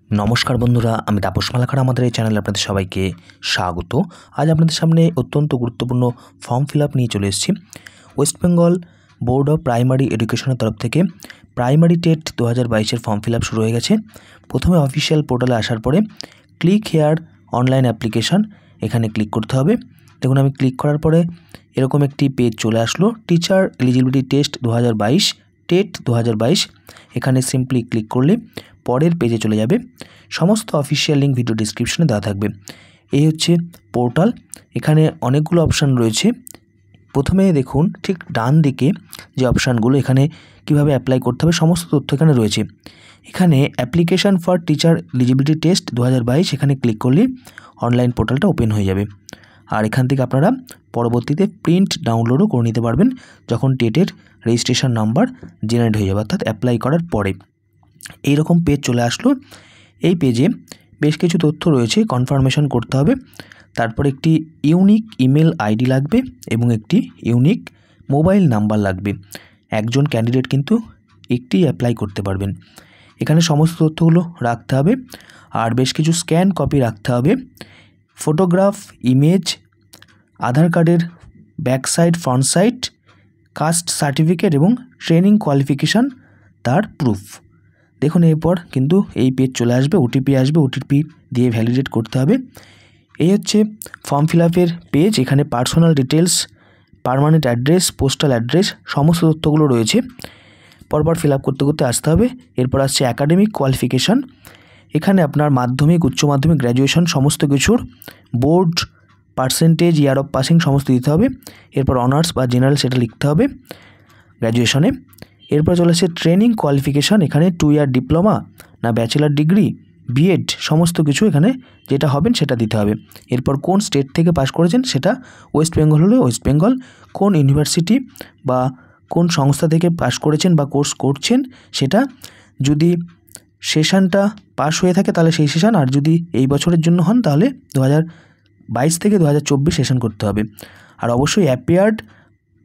नमस्कार बंधुरा आमी तापस मालाकार आमादेर এই চ্যানেলে আপনাদের সবাইকে স্বাগত। আজ আপনাদের সামনে অত্যন্ত গুরুত্বপূর্ণ ফর্ম ফিলআপ নিয়ে চলে এসেছি। West Bengal board of primary এডুকেশনের তরফ থেকে প্রাইমারি টেট 2022 এর ফর্ম ফিলআপ শুরু হয়ে গেছে। প্রথমে অফিশিয়াল পোর্টালে আসার পরে ক্লিক হেয়ার অনলাইন অ্যাপ্লিকেশন এখানে ক্লিক করতে হবে। দেখুন আমি ক্লিক করার পরে এরকম একটি পেজ চলে আসলো, টিচার এলিজিবিলিটি টেস্ট 2022 টেট 2022। এখানে সিম্পলি ক্লিক করলে পরের পেজে চলে যাবে। সমস্ত অফিশিয়াল লিঙ্ক ভিডিও ডিসক্রিপশনে দেওয়া থাকবে। এই হচ্ছে পোর্টাল, এখানে অনেকগুলো অপশান রয়েছে। প্রথমে দেখুন ঠিক ডান দিকে যে অপশানগুলো, এখানে কিভাবে অ্যাপ্লাই করতে হবে সমস্ত তথ্য এখানে রয়েছে। এখানে application for teacher eligibility test 2022 এখানে ক্লিক করলে অনলাইন পোর্টালটা ওপেন হয়ে যাবে। আর এখান থেকে আপনারা পরবর্তীতে প্রিন্ট ডাউনলোডও করে নিতে পারবেন যখন টেটের রেজিস্ট্রেশন নাম্বার জেনারেট হয়ে যাবে, অর্থাৎ অ্যাপ্লাই করার পরে। এইরকম পেজ চলে আসলো। এই পেজে বেশ কিছু তথ্য রয়েছে, কনফার্মেশন করতে হবে। তারপর একটি ইউনিক ইমেল আইডি লাগবে এবং একটি ইউনিক মোবাইল নাম্বার লাগবে। একজন ক্যান্ডিডেট কিন্তু একটি অ্যাপ্লাই করতে পারবেন। এখানে সমস্ত তথ্যগুলো রাখতে হবে। আর বেশ কিছু স্ক্যান কপি রাখতে হবে, ফটোগ্রাফ, ইমেজ, আধার কার্ডের back side, front side, caste certificate এবং ট্রেনিং কোয়ালিফিকেশান তার প্রুফ। দেখুন এরপর কিন্তু এই পেজ চলে আসবে, ওটিপি আসবে, ওটিপি দিয়ে ভ্যালিডেট করতে হবে। এই হচ্ছে ফর্ম ফিল আপের পেজ। এখানে personal details, permanent address, postal address সমস্ত তথ্যগুলো রয়েছে। পরপর ফিল আপ করতে করতে আসতে হবে। এরপর আসছে অ্যাকাডেমিক কোয়ালিফিকেশান। এখানে আপনার মাধ্যমিক, উচ্চ মাধ্যমিক, গ্র্যাজুয়েশন সমস্ত কিছুর board, percentage, year of passing সমস্ত দিতে হবে। এরপর অনার্স বা জেনারেল সেটা লিখতে হবে গ্র্যাজুয়েশনে। এরপর চলে আসছে ট্রেনিং কোয়ালিফিকেশান। এখানে 2 ইয়ার ডিপ্লোমা না ব্যাচেলার ডিগ্রি, বিএড সমস্ত কিছু এখানে যেটা হবেন সেটা দিতে হবে। এরপর কোন স্টেট থেকে পাস করেছেন সেটা ওয়েস্ট বেঙ্গল হলে ওয়েস্ট বেঙ্গল, কোন ইউনিভার্সিটি বা কোন সংস্থা থেকে পাস করেছেন বা কোর্স করছেন সেটা, যদি সেশনটা পাস হয়ে থাকে তাহলে সেই সেশন, আর যদি এই বছরের জন্য হন তাহলে 2022 থেকে 2024 সেশন করতে হবে। আর অবশ্যই অ্যাপিয়ার্ড,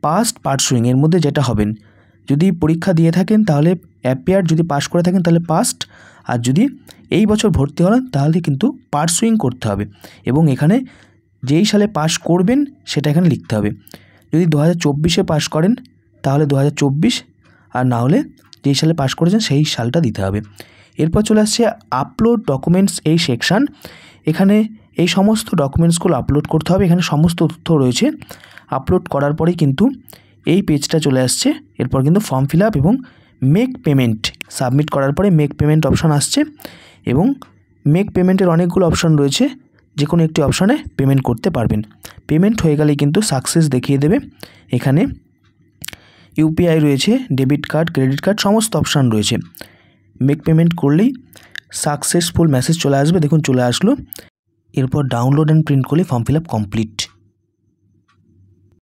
পাস্ট, পার্সুইং এর মধ্যে যেটা হবেন। যদি পরীক্ষা দিয়ে থাকেন তাহলে অ্যাপিয়ার্ড, যদি পাস করে থাকেন তাহলে পাস্ট, আর যদি এই বছর ভর্তি হন তাহলে কিন্তু পার্সুইং করতে হবে। এবং এখানে যেই সালে পাস করবেন সেটা এখানে লিখতে হবে। যদি 2024-এ পাস করেন তাহলে 2024, আর না হলে যেই সালে পাস করেছেন সেই সালটা দিতে হবে। এরপর চলে আসছে আপলোড ডকুমেন্টস এই সেকশান। এখানে এই সমস্ত ডকুমেন্টসগুলো আপলোড করতে হবে। এখানে সমস্ত তথ্য রয়েছে। আপলোড করার পরেই কিন্তু এই পেজটা চলে আসছে। এরপর কিন্তু ফর্ম ফিল আপ এবং মেক পেমেন্ট, সাবমিট করার পরে মেক পেমেন্ট অপশান আসছে এবং মেক পেমেন্টের অনেকগুলো অপশান রয়েছে, যে কোনো একটি অপশানে পেমেন্ট করতে পারবেন। পেমেন্ট হয়ে গেলেই কিন্তু সাকসেস দেখিয়ে দেবে। এখানে ইউপিআই রয়েছে, ডেবিট কার্ড, ক্রেডিট কার্ড সমস্ত অপশান রয়েছে। মেক পেমেন্ট করলেই সাকসেসফুল মেসেজ চলে আসবে। দেখুন চলে আসলো। এরপর ডাউনলোড অ্যান্ড প্রিন্ট করলে ফর্ম ফিল আপ কমপ্লিট।